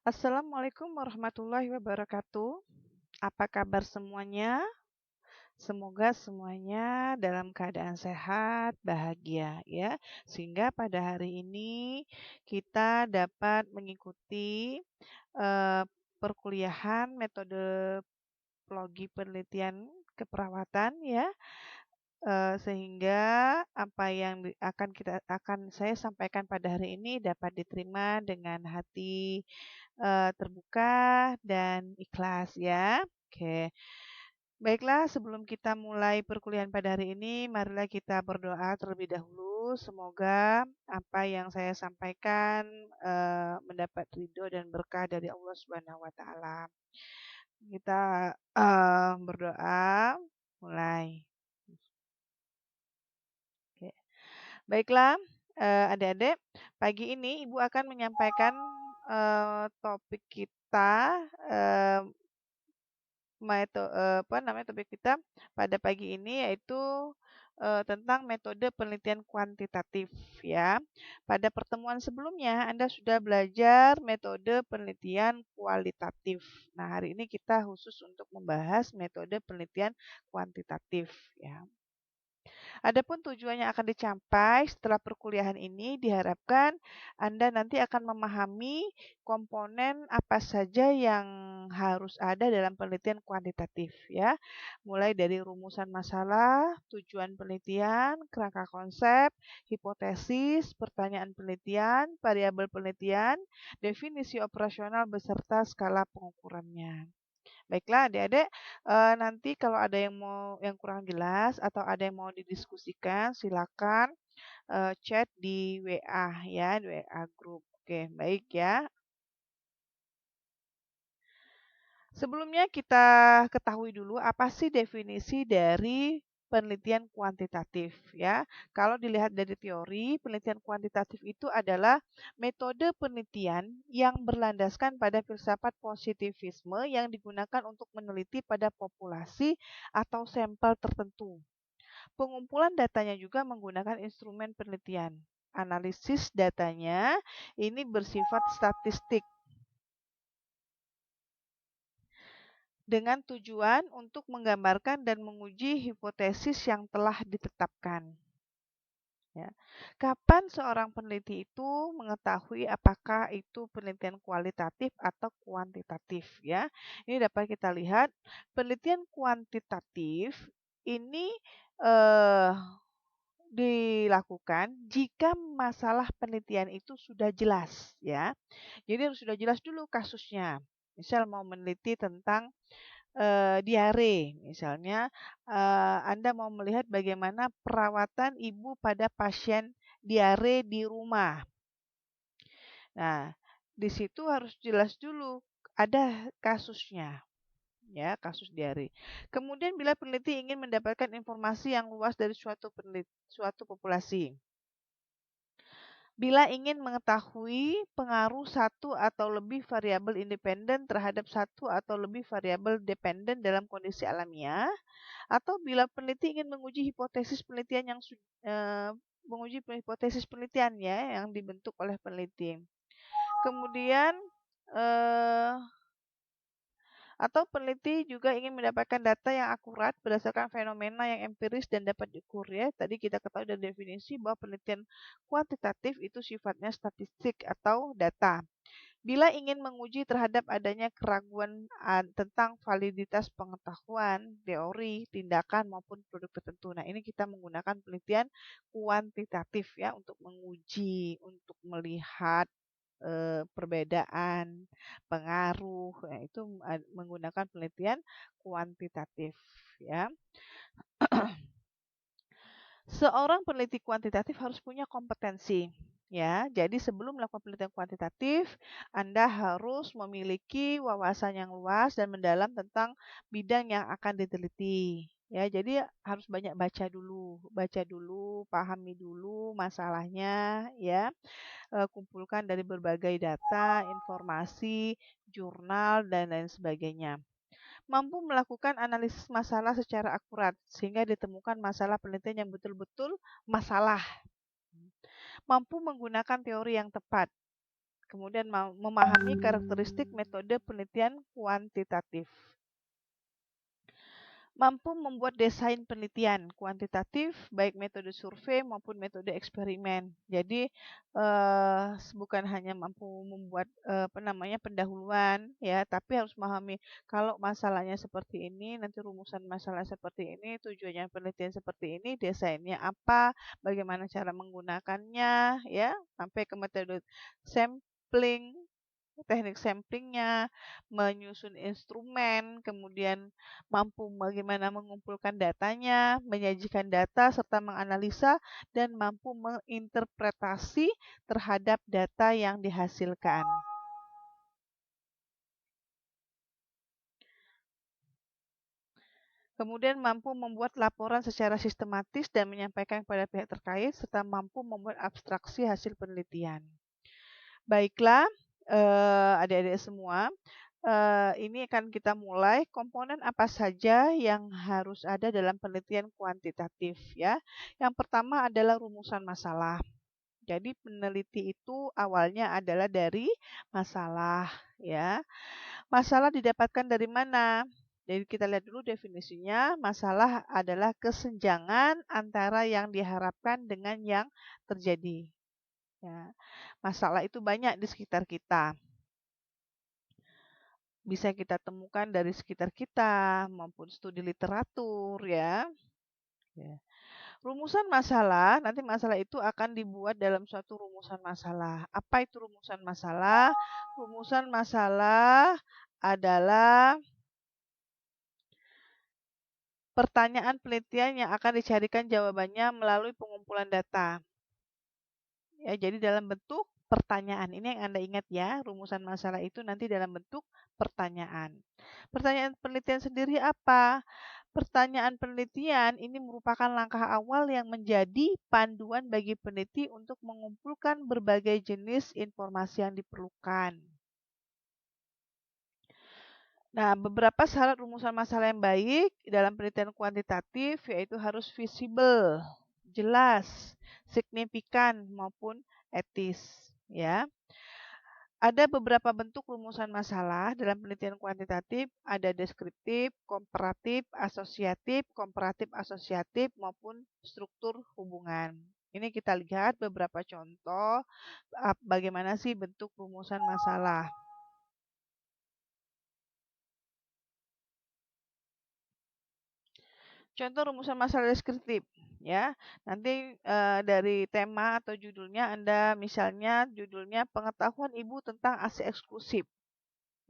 Assalamualaikum warahmatullahi wabarakatuh. Apa kabar semuanya? Semoga semuanya dalam keadaan sehat, bahagia ya. Sehingga pada hari ini kita dapat mengikuti eh, perkuliahan metodologi penelitian keperawatan ya. Sehingga apa yang akan saya sampaikan pada hari ini dapat diterima dengan hati terbuka dan ikhlas ya. Oke. Baiklah, sebelum kita mulai perkuliahan pada hari ini, marilah kita berdoa terlebih dahulu. Semoga apa yang saya sampaikan mendapat ridho dan berkah dari Allah Subhanahu wa taala. Kita berdoa mulai. Oke. Baiklah, adik-adik, pagi ini Ibu akan menyampaikan topik kita eh, topik kita pada pagi ini yaitu tentang metode penelitian kuantitatif ya. Pada pertemuan sebelumnya Anda sudah belajar metode penelitian kualitatif. Nah, hari ini kita khusus untuk membahas metode penelitian kuantitatif ya. Adapun tujuan yang akan dicapai setelah perkuliahan ini diharapkan Anda nanti akan memahami komponen apa saja yang harus ada dalam penelitian kuantitatif ya. Mulai dari rumusan masalah, tujuan penelitian, kerangka konsep, hipotesis, pertanyaan penelitian, variabel penelitian, definisi operasional beserta skala pengukurannya. Baiklah adik-adik, nanti kalau ada yang kurang jelas atau ada yang mau didiskusikan, silakan chat di WA ya, di WA grup. Oke, baik ya. Sebelumnya kita ketahui dulu apa sih definisi dari penelitian kuantitatif ya. Kalau dilihat dari teori, penelitian kuantitatif itu adalah metode penelitian yang berlandaskan pada filsafat positivisme yang digunakan untuk meneliti pada populasi atau sampel tertentu. Pengumpulan datanya juga menggunakan instrumen penelitian. Analisis datanya ini bersifat statistik dengan tujuan untuk menggambarkan dan menguji hipotesis yang telah ditetapkan. Ya. Kapan seorang peneliti itu mengetahui apakah itu penelitian kualitatif atau kuantitatif? Ya, ini dapat kita lihat penelitian kuantitatif ini eh, dilakukan jika masalah penelitian itu sudah jelas, ya. Jadi harus sudah jelas dulu kasusnya. Misal mau meneliti tentang diare. Misalnya, Anda mau melihat bagaimana perawatan ibu pada pasien diare di rumah. Nah, di situ harus jelas dulu ada kasusnya, ya, kasus diare. Kemudian bila peneliti ingin mendapatkan informasi yang luas dari suatu populasi. Bila ingin mengetahui pengaruh satu atau lebih variabel independen terhadap satu atau lebih variabel dependen dalam kondisi alamiah, atau bila peneliti ingin menguji hipotesis penelitian menguji hipotesis penelitian ya yang dibentuk oleh peneliti. Kemudian eh, atau peneliti juga ingin mendapatkan data yang akurat berdasarkan fenomena yang empiris dan dapat diukur ya. Tadi kita ketahui dari definisi bahwa penelitian kuantitatif itu sifatnya statistik atau data. Bila ingin menguji terhadap adanya keraguan tentang validitas pengetahuan, teori, tindakan maupun produk tertentu. Nah, ini kita menggunakan penelitian kuantitatif ya untuk menguji, untuk melihat perbedaan, pengaruh, ya, itu menggunakan penelitian kuantitatif ya. Seorang peneliti kuantitatif harus punya kompetensi. Ya, jadi sebelum melakukan penelitian kuantitatif, Anda harus memiliki wawasan yang luas dan mendalam tentang bidang yang akan diteliti. Ya, jadi harus banyak baca dulu, pahami dulu masalahnya, ya. Kumpulkan dari berbagai data, informasi, jurnal dan lain sebagainya. Mampu melakukan analisis masalah secara akurat sehingga ditemukan masalah penelitian yang betul-betul masalah. Mampu menggunakan teori yang tepat Kemudian memahami karakteristik metode penelitian kuantitatif. Mampu membuat desain penelitian kuantitatif, baik metode survei maupun metode eksperimen. Jadi bukan hanya mampu membuat pendahuluan ya, tapi harus memahami kalau masalahnya seperti ini, nanti rumusan masalah seperti ini, tujuannya penelitian seperti ini, desainnya apa, bagaimana cara menggunakannya, ya, sampai ke metode sampling, teknik samplingnya, menyusun instrumen, kemudian mampu bagaimana mengumpulkan datanya, menyajikan data, serta menganalisa, dan mampu menginterpretasi terhadap data yang dihasilkan. Kemudian mampu membuat laporan secara sistematis dan menyampaikan kepada pihak terkait, serta mampu membuat abstraksi hasil penelitian. Baiklah, adik-adik semua, ini akan kita mulai komponen apa saja yang harus ada dalam penelitian kuantitatif ya. Yang pertama adalah rumusan masalah. Jadi peneliti itu awalnya adalah dari masalah ya. Masalah didapatkan dari mana? Jadi kita lihat dulu definisinya. Masalah adalah kesenjangan antara yang diharapkan dengan yang terjadi. Ya. Masalah itu banyak di sekitar kita. Bisa kita temukan dari sekitar kita maupun studi literatur ya. Rumusan masalah, nanti masalah itu akan dibuat dalam suatu rumusan masalah. Apa itu rumusan masalah? Rumusan masalah adalah pertanyaan penelitian yang akan dicarikan jawabannya melalui pengumpulan data. Ya, jadi dalam bentuk pertanyaan. Ini yang Anda ingat ya, rumusan masalah itu nanti dalam bentuk pertanyaan. Pertanyaan penelitian sendiri apa? Pertanyaan penelitian ini merupakan langkah awal yang menjadi panduan bagi peneliti untuk mengumpulkan berbagai jenis informasi yang diperlukan. Nah, beberapa syarat rumusan masalah yang baik dalam penelitian kuantitatif yaitu harus visible, jelas, signifikan maupun etis, ya. Ada beberapa bentuk rumusan masalah dalam penelitian kuantitatif, ada deskriptif, komparatif asosiatif maupun struktur hubungan. Ini kita lihat beberapa contoh bagaimana sih bentuk rumusan masalah. Contoh rumusan masalah deskriptif ya. Nanti dari tema atau judulnya Anda misalnya judulnya pengetahuan ibu tentang ASI eksklusif.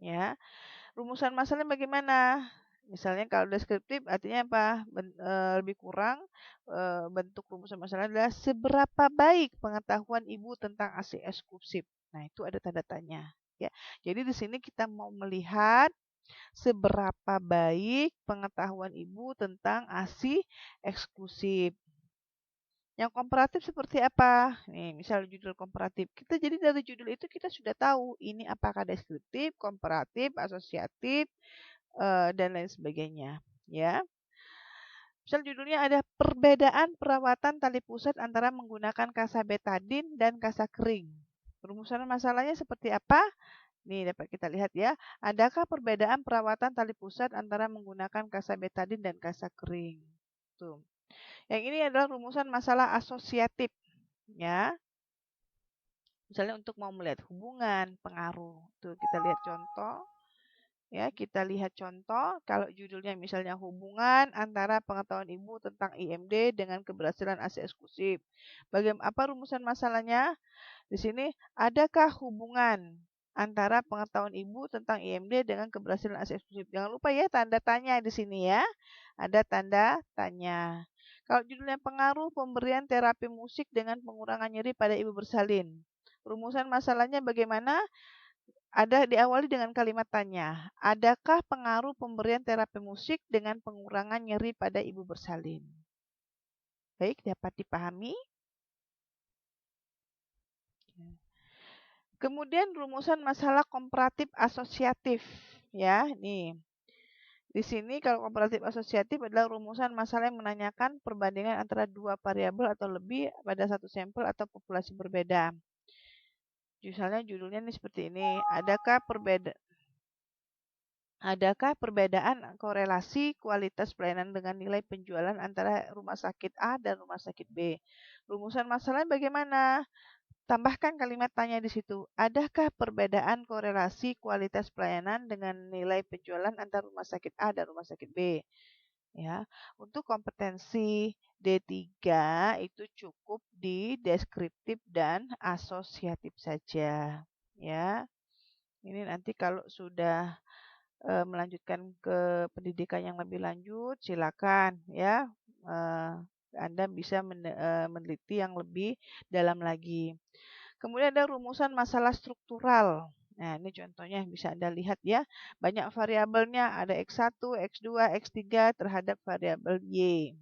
Ya. Rumusan masalahnya bagaimana? Misalnya kalau deskriptif artinya apa? Lebih kurang bentuk rumusan masalah adalah seberapa baik pengetahuan ibu tentang ASI eksklusif. Nah, itu ada tanda tanya ya. Jadi di sini kita mau melihat seberapa baik pengetahuan ibu tentang ASI eksklusif. Yang komparatif seperti apa? Nih, misal judul komparatif. Jadi dari judul itu kita sudah tahu ini apakah deskriptif, komparatif, asosiatif, dan lain sebagainya. Ya. Misal judulnya ada perbedaan perawatan tali pusat antara menggunakan kasa betadin dan kasa kering. Rumusan masalahnya seperti apa? Nih dapat kita lihat ya. Adakah perbedaan perawatan tali pusat antara menggunakan kasa betadin dan kasa kering? Tuh. Yang ini adalah rumusan masalah asosiatif ya. Misalnya untuk mau melihat hubungan, pengaruh. Tuh kita lihat contoh. Ya, kita lihat contoh kalau judulnya misalnya hubungan antara pengetahuan ibu tentang IMD dengan keberhasilan ASI eksklusif. Bagaimana apa rumusan masalahnya? Di sini adakah hubungan antara pengetahuan ibu tentang IMD dengan keberhasilan ASI eksklusif? Jangan lupa ya tanda tanya di sini ya. Ada tanda tanya. Kalau judulnya pengaruh pemberian terapi musik dengan pengurangan nyeri pada ibu bersalin. Rumusan masalahnya bagaimana? Ada diawali dengan kalimat tanya. Adakah pengaruh pemberian terapi musik dengan pengurangan nyeri pada ibu bersalin? Baik, dapat dipahami. Kemudian rumusan masalah komparatif asosiatif. Ya, nih. Di sini kalau komparatif asosiatif adalah rumusan masalah yang menanyakan perbandingan antara dua variabel atau lebih pada satu sampel atau populasi berbeda. Misalnya judulnya nih seperti ini. Adakah perbedaan korelasi kualitas pelayanan dengan nilai penjualan antara rumah sakit A dan rumah sakit B? Rumusan masalahnya bagaimana? Tambahkan kalimat tanya di situ. Adakah perbedaan korelasi kualitas pelayanan dengan nilai penjualan antara rumah sakit A dan rumah sakit B? Ya, untuk kompetensi D3 itu cukup di deskriptif dan asosiatif saja. Ya, ini nanti kalau sudah melanjutkan ke pendidikan yang lebih lanjut, silakan ya. Anda bisa meneliti yang lebih dalam lagi. Kemudian ada rumusan masalah struktural. Nah, ini contohnya bisa Anda lihat ya. Banyak variabelnya, ada X1, X2, X3 terhadap variabel Y.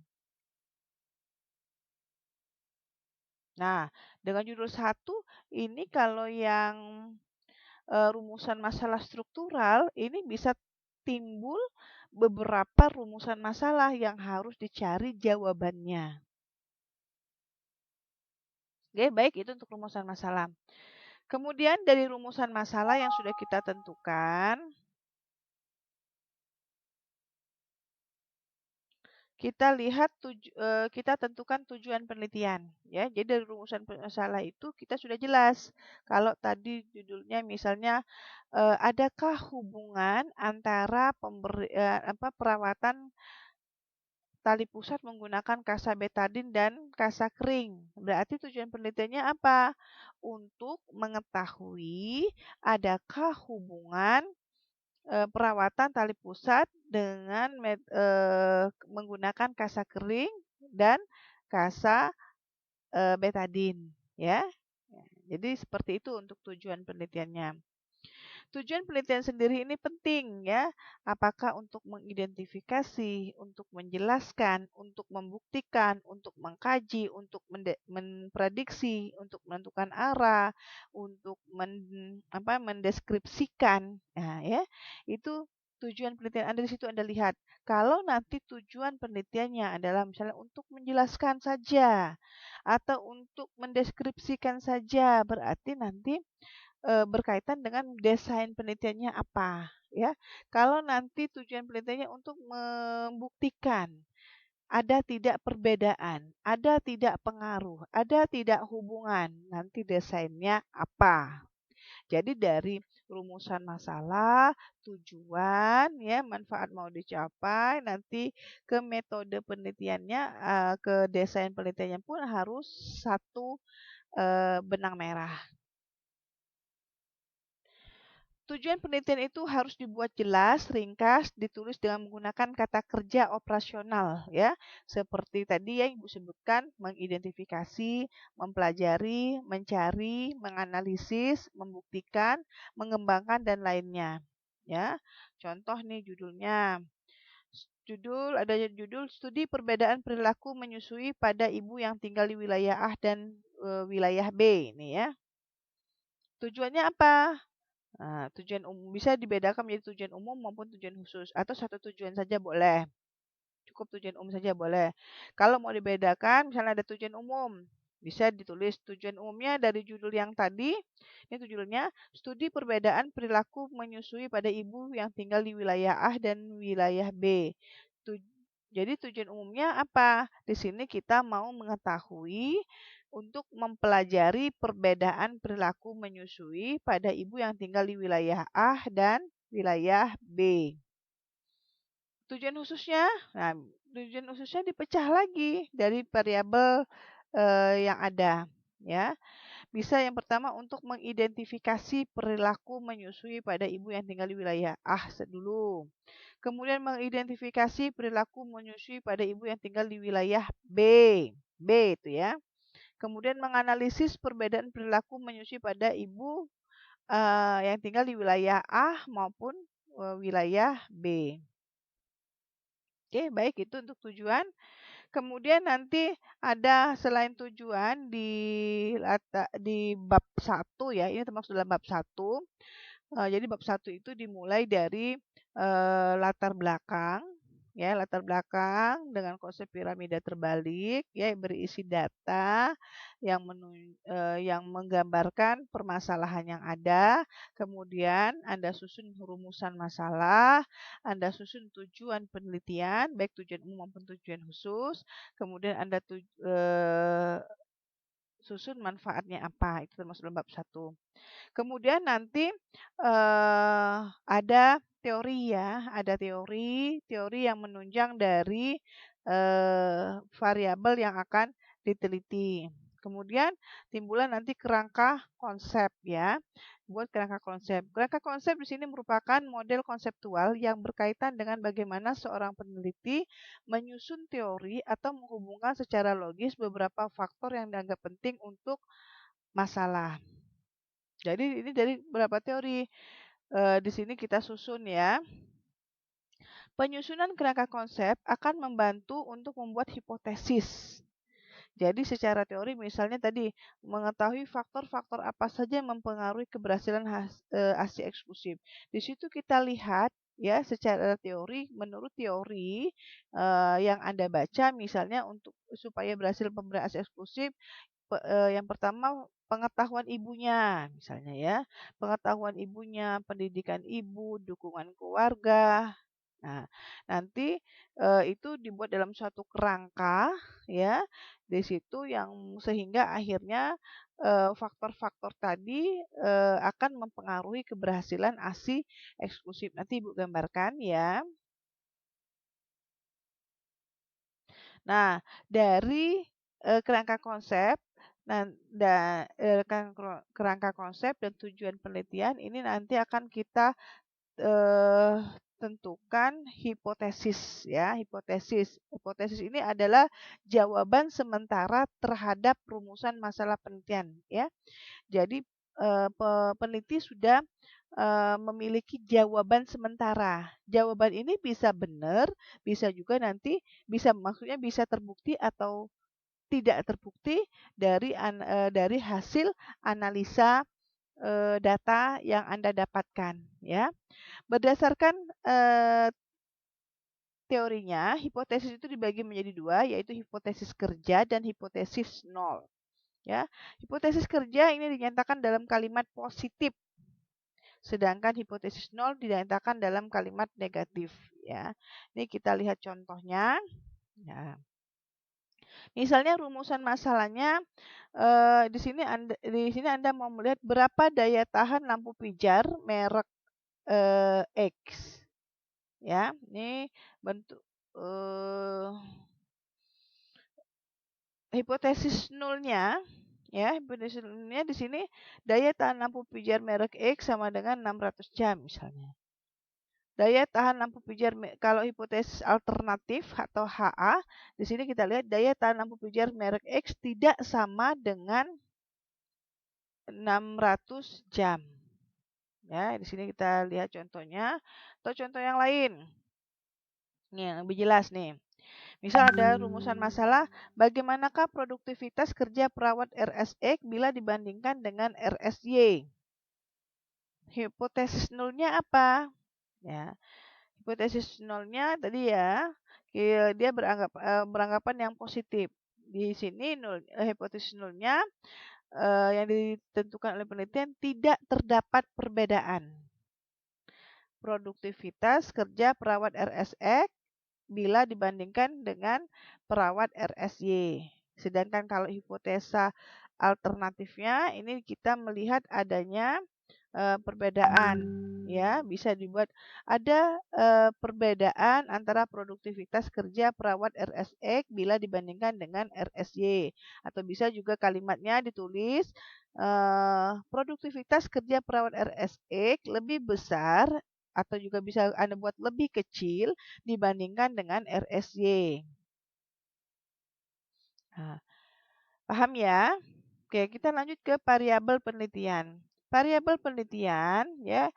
Nah, dengan judul 1, ini kalau yang rumusan masalah struktural, ini bisa timbul beberapa rumusan masalah yang harus dicari jawabannya. Oke, baik itu untuk rumusan masalah. Kemudian dari rumusan masalah yang sudah kita tentukan, kita tentukan tujuan penelitian ya. Jadi dari rumusan masalah itu kita sudah jelas. Kalau tadi judulnya misalnya adakah hubungan antara perawatan tali pusat menggunakan kasa betadin dan kasa kering. Berarti tujuan penelitiannya apa? Untuk mengetahui adakah hubungan perawatan tali pusat dengan menggunakan kasa kering dan kasa betadin, ya. Jadi seperti itu untuk tujuan penelitiannya. Tujuan penelitian sendiri ini penting ya. Apakah untuk mengidentifikasi, untuk menjelaskan, untuk membuktikan, untuk mengkaji, untuk memprediksi, untuk menentukan arah, untuk mendeskripsikan. Nah, ya. Itu tujuan penelitian Anda di situ Anda lihat. Kalau nanti tujuan penelitiannya adalah misalnya untuk menjelaskan saja atau untuk mendeskripsikan saja, berarti nanti berkaitan dengan desain penelitiannya apa, ya. Kalau nanti tujuan penelitiannya untuk membuktikan ada tidak perbedaan, ada tidak pengaruh, ada tidak hubungan, nanti desainnya apa. Jadi dari rumusan masalah, tujuan, ya, manfaat mau dicapai, nanti ke metode penelitiannya, ke desain penelitiannya pun harus satu benang merah. Tujuan penelitian itu harus dibuat jelas, ringkas, ditulis dengan menggunakan kata kerja operasional ya. Seperti tadi yang Ibu sebutkan, mengidentifikasi, mempelajari, mencari, menganalisis, membuktikan, mengembangkan dan lainnya. Ya. Contoh nih judulnya. Ada judul studi perbedaan perilaku menyusui pada ibu yang tinggal di wilayah A dan wilayah B ini ya. Tujuannya apa? Nah, tujuan umum bisa dibedakan menjadi tujuan umum maupun tujuan khusus atau satu tujuan saja boleh. Cukup tujuan umum saja boleh. Kalau mau dibedakan, misalnya ada tujuan umum, bisa ditulis tujuan umumnya dari judul yang tadi. Ini judulnya studi perbedaan perilaku menyusui pada ibu yang tinggal di wilayah A dan wilayah B. Jadi tujuan umumnya apa? Di sini kita mau mengetahui untuk mempelajari perbedaan perilaku menyusui pada ibu yang tinggal di wilayah A dan wilayah B. Nah, tujuan khususnya dipecah lagi dari variabel yang ada, ya. Bisa yang pertama untuk mengidentifikasi perilaku menyusui pada ibu yang tinggal di wilayah A dulu. Kemudian mengidentifikasi perilaku menyusui pada ibu yang tinggal di wilayah B. B itu ya. Kemudian menganalisis perbedaan perilaku menyusui pada ibu yang tinggal di wilayah A maupun wilayah B. Oke, baik itu untuk tujuan. Kemudian nanti ada selain tujuan di bab 1 ya, ini termasuk dalam bab 1. Jadi bab 1 itu dimulai dari latar belakang, ya, latar belakang dengan konsep piramida terbalik, ya, berisi data yang menggambarkan permasalahan yang ada. Kemudian Anda susun rumusan masalah, Anda susun tujuan penelitian, baik tujuan umum maupun tujuan khusus. Kemudian Anda susun manfaatnya apa, itu termasuk dalam bab 1. Kemudian nanti ada teori ya, ada teori yang menunjang dari variabel yang akan diteliti. Kemudian timbulan nanti kerangka konsep ya. Buat kerangka konsep. Kerangka konsep di sini merupakan model konseptual yang berkaitan dengan bagaimana seorang peneliti menyusun teori atau menghubungkan secara logis beberapa faktor yang dianggap penting untuk masalah. Jadi ini dari beberapa teori. Di sini kita susun ya. Penyusunan kerangka konsep akan membantu untuk membuat hipotesis. Jadi secara teori misalnya tadi mengetahui faktor-faktor apa saja yang mempengaruhi keberhasilan ASI eksklusif. Di situ kita lihat ya secara teori, menurut teori yang Anda baca misalnya untuk supaya berhasil pemberian ASI eksklusif yang pertama pengetahuan ibunya misalnya ya. Pengetahuan ibunya, pendidikan ibu, dukungan keluarga. Nah, nanti itu dibuat dalam suatu kerangka ya. Di situ yang sehingga akhirnya faktor-faktor tadi akan mempengaruhi keberhasilan ASI eksklusif. Nanti Ibu gambarkan ya. Nah, dari kerangka konsep kerangka konsep dan tujuan penelitian ini nanti akan kita eh, tentukan hipotesis ya, hipotesis. Hipotesis ini adalah jawaban sementara terhadap rumusan masalah penelitian ya. Jadi peneliti sudah memiliki jawaban sementara. Jawaban ini bisa benar, bisa juga nanti maksudnya bisa terbukti atau tidak terbukti dari hasil analisa data yang Anda dapatkan ya. Berdasarkan teorinya, hipotesis itu dibagi menjadi dua, yaitu hipotesis kerja dan hipotesis nol. Ya, hipotesis kerja ini dinyatakan dalam kalimat positif, sedangkan hipotesis nol dinyatakan dalam kalimat negatif. Ya, ini kita lihat contohnya. Ya. Misalnya rumusan masalahnya di sini Anda mau melihat berapa daya tahan lampu pijar merek X. Ya, ini bentuk hipotesis nolnya ya, hipotesis nolnya di sini daya tahan lampu pijar merek X sama dengan 600 jam misalnya. Daya tahan lampu pijar kalau hipotesis alternatif atau HA, di sini kita lihat daya tahan lampu pijar merek X tidak sama dengan 600 jam. Ya, di sini kita lihat contohnya atau contoh yang lain. Nih, yang lebih jelas nih. Misal ada rumusan masalah, bagaimanakah produktivitas kerja perawat RSX bila dibandingkan dengan RSY? Hipotesis nolnya apa? Ya, hipotesis nolnya tadi ya, dia beranggapan yang positif. Di sini hipotesis nolnya yang ditentukan oleh penelitian tidak terdapat perbedaan. Produktivitas kerja perawat RSX bila dibandingkan dengan perawat RSY. Sedangkan kalau hipotesa alternatifnya ini kita melihat adanya perbedaan ya, bisa dibuat ada perbedaan antara produktivitas kerja perawat RSX bila dibandingkan dengan RSY, atau bisa juga kalimatnya ditulis produktivitas kerja perawat RSX lebih besar atau juga bisa Anda buat lebih kecil dibandingkan dengan RSY. Nah, paham ya? Oke, kita lanjut ke variabel penelitian. Variabel penelitian ya,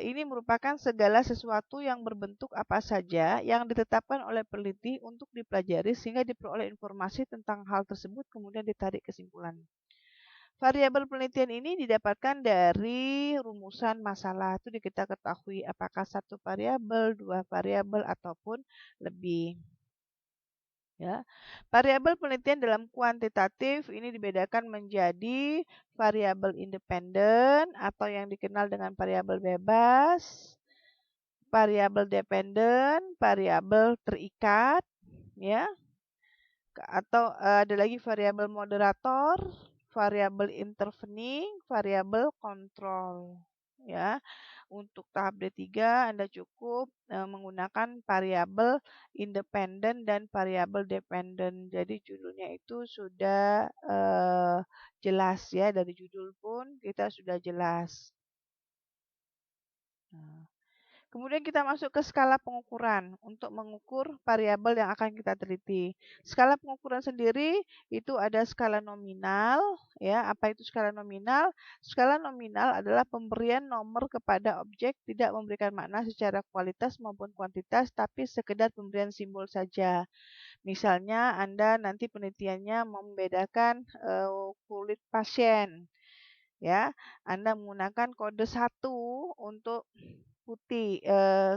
ini merupakan segala sesuatu yang berbentuk apa saja yang ditetapkan oleh peneliti untuk dipelajari sehingga diperoleh informasi tentang hal tersebut kemudian ditarik kesimpulan. Variabel penelitian ini didapatkan dari rumusan masalah. Itu kita ketahui apakah satu variabel, dua variabel, ataupun lebih. Ya. Variabel penelitian dalam kuantitatif ini dibedakan menjadi variabel independen atau yang dikenal dengan variabel bebas, variabel dependen, variabel terikat, ya. Atau ada lagi variabel moderator, variabel intervening, variabel kontrol. Ya, untuk tahap D3 Anda cukup menggunakan variabel independen dan variabel dependen. Jadi judulnya itu sudah jelas ya, dari judul pun kita sudah jelas. Nah. Kemudian kita masuk ke skala pengukuran untuk mengukur variabel yang akan kita teliti. Skala pengukuran sendiri itu ada skala nominal, ya. Apa itu skala nominal? Skala nominal adalah pemberian nomor kepada objek tidak memberikan makna secara kualitas maupun kuantitas, tapi sekedar pemberian simbol saja. Misalnya Anda nanti penelitiannya membedakan kulit pasien, ya. Anda menggunakan kode 1 untuk putih,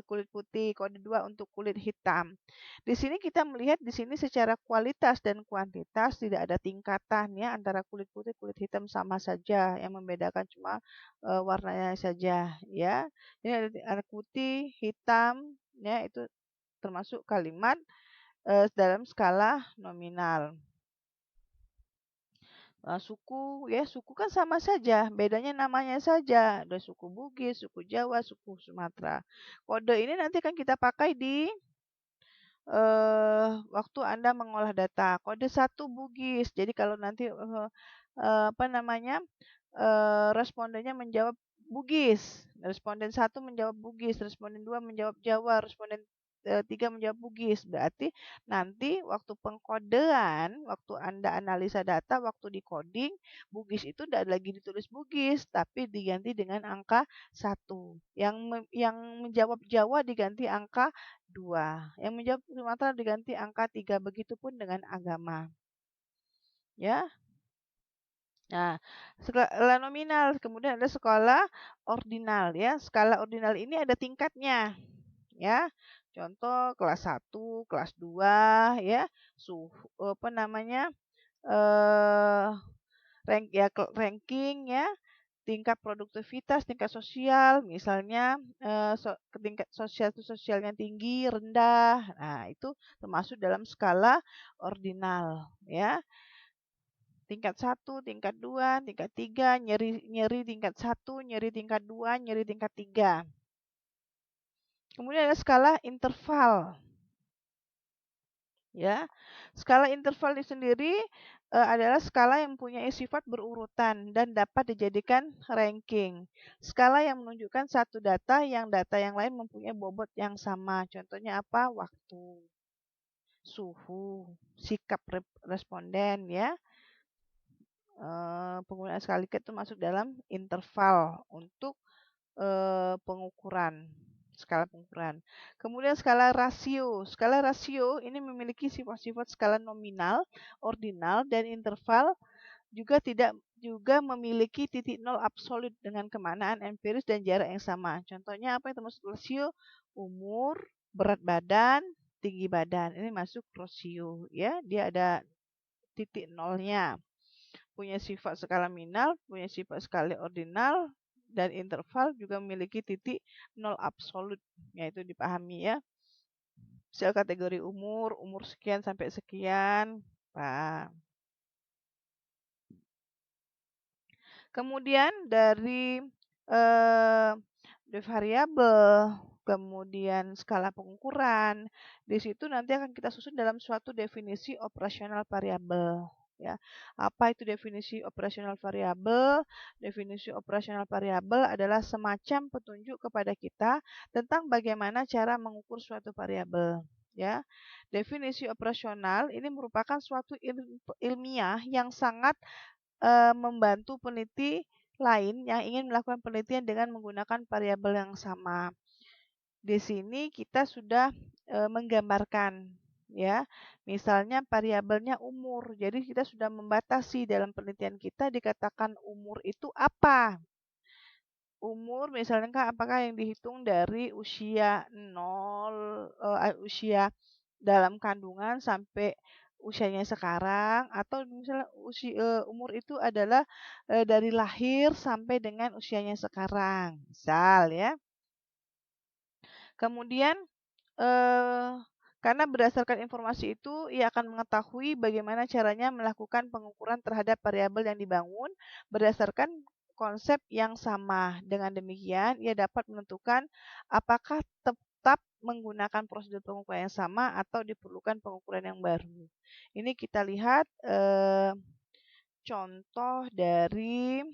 kulit putih, kode 2 untuk kulit hitam. Di sini kita melihat di sini secara kualitas dan kuantitas tidak ada tingkatan ya antara kulit putih, kulit hitam sama saja, yang membedakan cuma warnanya saja ya. Ini ada putih, hitam ya, itu termasuk kalimat dalam skala nominal. Suku ya, suku kan sama saja, bedanya namanya saja. Ada suku Bugis, suku Jawa, suku Sumatera. Kode ini nanti akan kita pakai di waktu Anda mengolah data. Kode 1 Bugis. Jadi kalau nanti apa namanya? Respondennya menjawab Bugis. Responden 1 menjawab Bugis, responden 2 menjawab Jawa, responden 3 menjawab Bugis. Berarti nanti waktu pengkodean, waktu Anda analisa data, waktu di coding, Bugis itu tidak lagi ditulis Bugis, tapi diganti dengan angka 1. Yang menjawab Jawa diganti angka 2. Yang menjawab Sumatera diganti angka 3. Begitupun dengan agama. Ya. Nah, skala nominal, kemudian ada skala ordinal ya. Skala ordinal ini ada tingkatnya. Ya. Contoh kelas 1, kelas 2 ya. Apa namanya? Ranking ya. Tingkat produktivitas, tingkat sosial, misalnya tingkat sosialnya tinggi, rendah. Nah, itu termasuk dalam skala ordinal ya. Tingkat 1, tingkat 2, tingkat 3, nyeri tingkat 1, nyeri tingkat 2, nyeri tingkat 3. Kemudian ada skala interval. Ya. Skala interval ini sendiri adalah skala yang mempunyai sifat berurutan dan dapat dijadikan ranking. Skala yang menunjukkan satu data yang lain mempunyai bobot yang sama. Contohnya apa? Waktu, suhu, sikap responden ya. Penggunaan skala Likert itu masuk dalam interval untuk pengukuran, skala pengukuran. Kemudian skala rasio. Skala rasio ini memiliki sifat-sifat skala nominal, ordinal, dan interval, juga memiliki titik nol absolut dengan kemaknaan empiris dan jarak yang sama. Contohnya apa yang termasuk rasio? Umur, berat badan, tinggi badan. Ini masuk rasio ya. Dia ada titik nolnya. Punya sifat skala nominal, punya sifat skala ordinal, dan interval juga memiliki titik nol absolut, yaitu dipahami ya. Sel kategori umur sekian sampai sekian. Nah. Kemudian dari variabel, kemudian skala pengukuran, di situ nanti akan kita susun dalam suatu definisi operasional variabel. Ya, apa itu definisi operasional variabel? Definisi operasional variabel adalah semacam petunjuk kepada kita tentang bagaimana cara mengukur suatu variabel. Ya, definisi operasional ini merupakan suatu ilmiah yang sangat membantu peneliti lain yang ingin melakukan penelitian dengan menggunakan variabel yang sama. Di sini kita sudah menggambarkan ya. Misalnya variabelnya umur. Jadi kita sudah membatasi dalam penelitian kita dikatakan umur itu apa? Umur misalnya Kak, apakah yang dihitung dari usia 0, usia dalam kandungan sampai usianya sekarang atau misalnya umur itu adalah, dari lahir sampai dengan usianya sekarang, misal ya. Kemudian, eee, karena berdasarkan informasi itu, ia akan mengetahui bagaimana caranya melakukan pengukuran terhadap variabel yang dibangun berdasarkan konsep yang sama. Dengan demikian, ia dapat menentukan apakah tetap menggunakan prosedur pengukuran yang sama atau diperlukan pengukuran yang baru. Ini kita lihat, contoh dari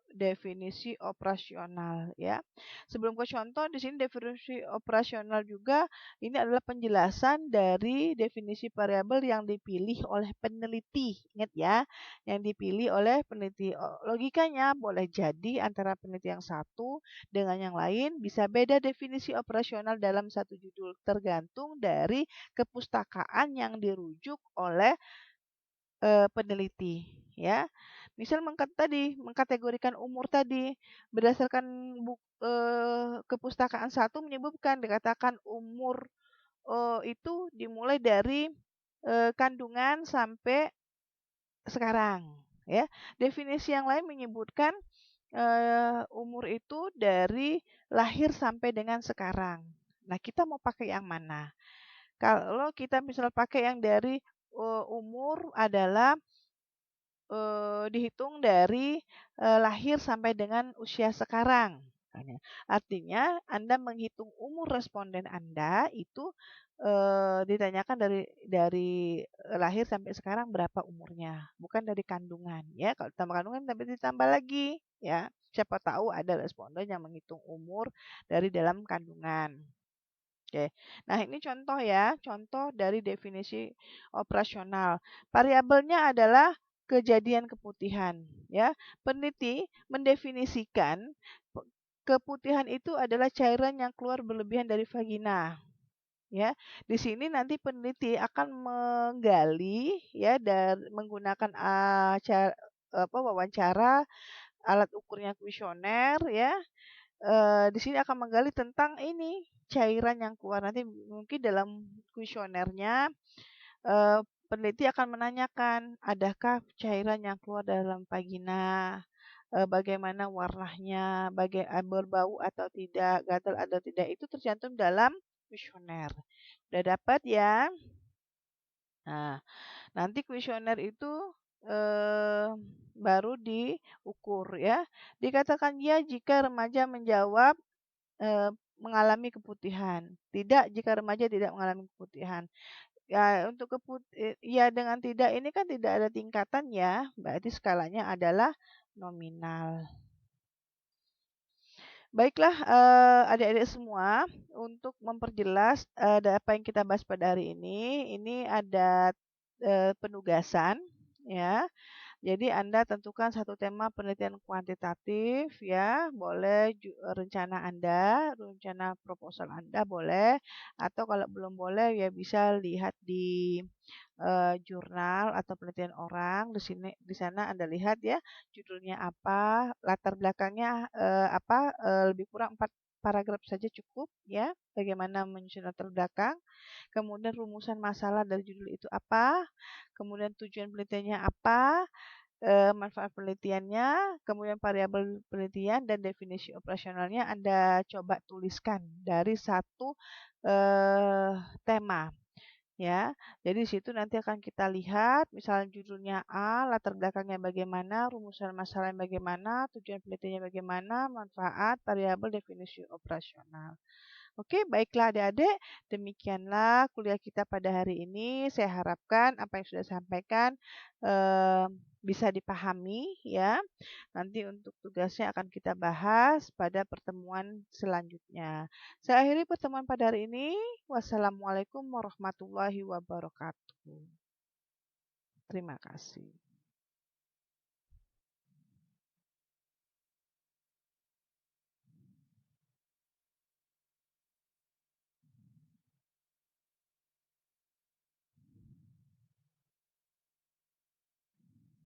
definisi operasional ya. Sebelum ke contoh, di sini definisi operasional juga ini adalah penjelasan dari definisi variabel yang dipilih oleh peneliti. Ingat ya, yang dipilih oleh peneliti. Logikanya boleh jadi antara peneliti yang satu dengan yang lain bisa beda definisi operasional dalam satu judul tergantung dari kepustakaan yang dirujuk oleh peneliti ya. Misal mengkategorikan umur tadi berdasarkan kepustakaan satu menyebutkan dikatakan umur itu dimulai dari kandungan sampai sekarang ya. Definisi yang lain menyebutkan umur itu dari lahir sampai dengan sekarang. Nah, kita mau pakai yang mana? Kalau kita misal pakai yang dari umur adalah dihitung dari, lahir sampai dengan usia sekarang, misalnya. Artinya Anda menghitung umur responden Anda itu, ditanyakan dari lahir sampai sekarang berapa umurnya, bukan dari kandungan ya. Kalau ditambah kandungan tapi ditambah lagi ya. Siapa tahu ada responden yang menghitung umur dari dalam kandungan. Oke. Nah, ini contoh ya, contoh dari definisi operasional. Variabelnya adalah kejadian keputihan, ya. Peneliti mendefinisikan keputihan itu adalah cairan yang keluar berlebihan dari vagina, ya. Di sini nanti peneliti akan menggali ya dan menggunakan wawancara, alat ukurnya kuesioner ya. Di sini akan menggali tentang ini, cairan yang keluar. Nanti mungkin dalam kuesionernya, peneliti akan menanyakan, adakah cairan yang keluar dalam vagina, bagaimana warnanya, berbau atau tidak, gatal atau tidak, itu tercantum dalam kuesioner. Udah dapat ya? Nah, nanti kuesioner itu baru diukur ya. Dikatakan ya jika remaja menjawab mengalami keputihan. Tidak jika remaja tidak mengalami keputihan. Ya untuk ya dengan tidak ini kan tidak ada tingkatan ya, berarti skalanya adalah nominal. Baiklah, adik-adik semua, untuk memperjelas apa yang kita bahas pada hari ini ada penugasan ya. Jadi Anda tentukan satu tema penelitian kuantitatif ya, boleh rencana Anda, rencana proposal Anda boleh, atau kalau belum boleh ya bisa lihat di jurnal atau penelitian orang. Di sana Anda lihat ya judulnya apa, latar belakangnya apa, lebih kurang 4 paragraf saja cukup ya. Bagaimana menyusun latar belakang, kemudian rumusan masalah dari judul itu apa, kemudian tujuan penelitiannya apa, manfaat penelitiannya, kemudian variabel penelitian dan definisi operasionalnya Anda coba tuliskan dari satu tema ya. Jadi di situ nanti akan kita lihat misalnya judulnya A, latar belakangnya bagaimana, rumusan masalahnya bagaimana, tujuan penelitiannya bagaimana, manfaat, variabel, definisi operasional. Oke, baiklah adik-adik, demikianlah kuliah kita pada hari ini. Saya harapkan apa yang sudah saya sampaikan bisa dipahami ya. Nanti untuk tugasnya akan kita bahas pada pertemuan selanjutnya. Saya akhiri pertemuan pada hari ini. Wassalamualaikum warahmatullahi wabarakatuh. Terima kasih.